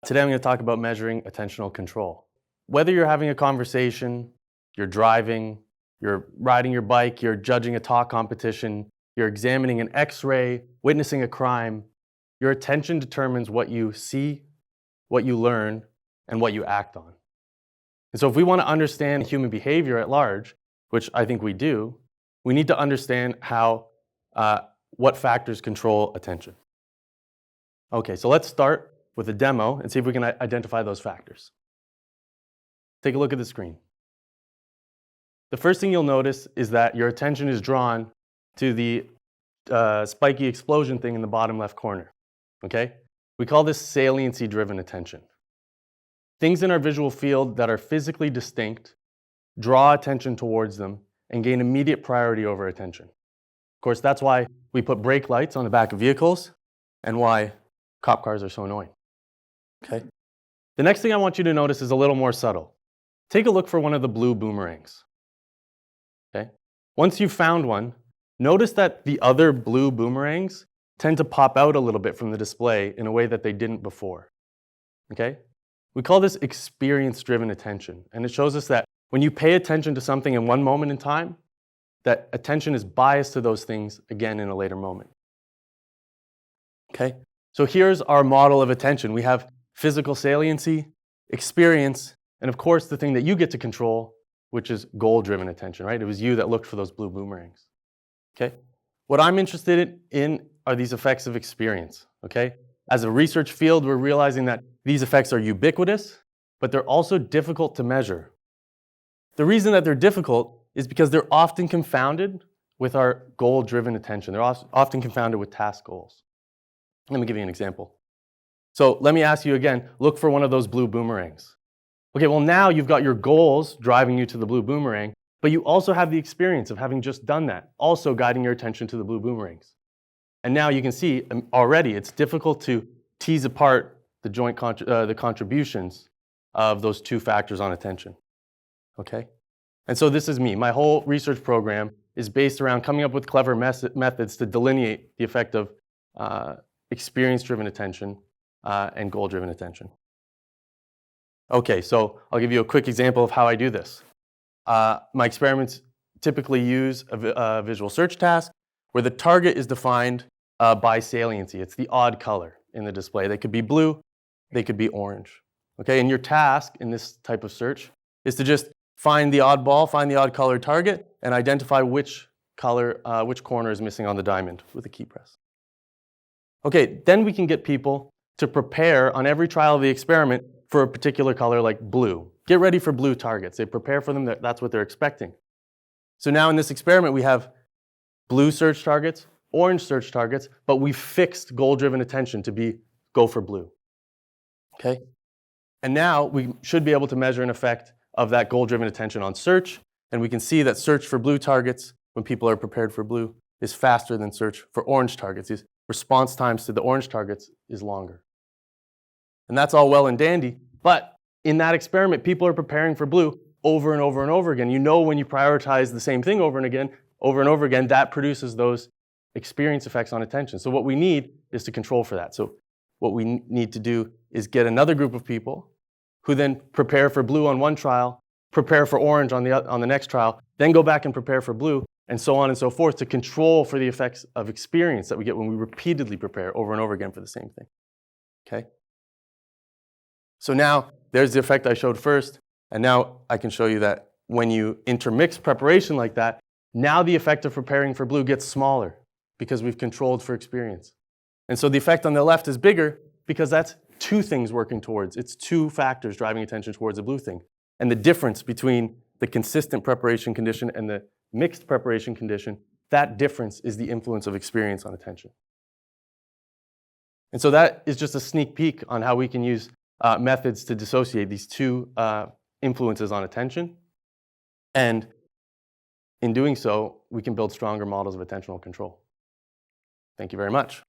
Today I'm going to talk about measuring attentional control. Whether you're having a conversation, you're driving, you're riding your bike, you're judging a talk competition, you're examining an X-ray, witnessing a crime, your attention determines what you see, what you learn, and what you act on. And so if we want to understand human behavior at large, which I think we do, we need to understand what factors control attention. Okay, so let's start with a demo and see if we can identify those factors. Take a look at the screen. The first thing you'll notice is that your attention is drawn to the spiky explosion thing in the bottom left corner. Okay? We call this saliency-driven attention. Things in our visual field that are physically distinct draw attention towards them and gain immediate priority over attention. Of course, that's why we put brake lights on the back of vehicles and why cop cars are so annoying. Okay? The next thing I want you to notice is a little more subtle. Take a look for one of the blue boomerangs. Okay? Once you've found one, notice that the other blue boomerangs tend to pop out a little bit from the display in a way that they didn't before. Okay? We call this experience-driven attention, and it shows us that when you pay attention to something in one moment in time, that attention is biased to those things again in a later moment. Okay? So here's our model of attention. We have physical saliency, experience, and of course the thing that you get to control, which is goal-driven attention, right? It was you that looked for those blue boomerangs. Okay? What I'm interested in are these effects of experience, okay? As a research field, we're realizing that these effects are ubiquitous, but they're also difficult to measure. The reason that they're difficult is because they're often confounded with our goal-driven attention. They're often confounded with task goals. Let me give you an example. So let me ask you again, look for one of those blue boomerangs. Okay, well now you've got your goals driving you to the blue boomerang, but you also have the experience of having just done that, also guiding your attention to the blue boomerangs. And now you can see already it's difficult to tease apart the contributions of those two factors on attention. Okay? And so this is me. My whole research program is based around coming up with clever methods to delineate the effect of experience-driven attention and goal-driven attention. Okay, so I'll give you a quick example of how I do this. My experiments typically use a visual search task where the target is defined by saliency. It's the odd color in the display. They could be blue, they could be orange. Okay, and your task in this type of search is to just find the oddball, find the odd colored target, and identify which corner is missing on the diamond with a key press. Okay, then we can get people to prepare on every trial of the experiment for a particular color like blue. Get ready for blue targets. They prepare for them, that's what they're expecting. So now in this experiment we have blue search targets, orange search targets, but we fixed goal-driven attention to go for blue. Okay? And now we should be able to measure an effect of that goal-driven attention on search, and we can see that search for blue targets, when people are prepared for blue, is faster than search for orange targets. These response times to the orange targets is longer. And that's all well and dandy, but in that experiment, people are preparing for blue over and over and over again. You know when you prioritize the same thing over and over again, that produces those experience effects on attention. So what we need is to control for that. So what we need to do is get another group of people who then prepare for blue on one trial, prepare for orange on the next trial, then go back and prepare for blue, and so on and so forth to control for the effects of experience that we get when we repeatedly prepare over and over again for the same thing. Okay? So now there's the effect I showed first, and now I can show you that when you intermix preparation like that, now the effect of preparing for blue gets smaller because we've controlled for experience. And so the effect on the left is bigger because that's two things working towards. It's two factors driving attention towards a blue thing. And the difference between the consistent preparation condition and the mixed preparation condition, that difference is the influence of experience on attention. And so that is just a sneak peek on how we can use methods to dissociate these two influences on attention. And in doing so, we can build stronger models of attentional control. Thank you very much.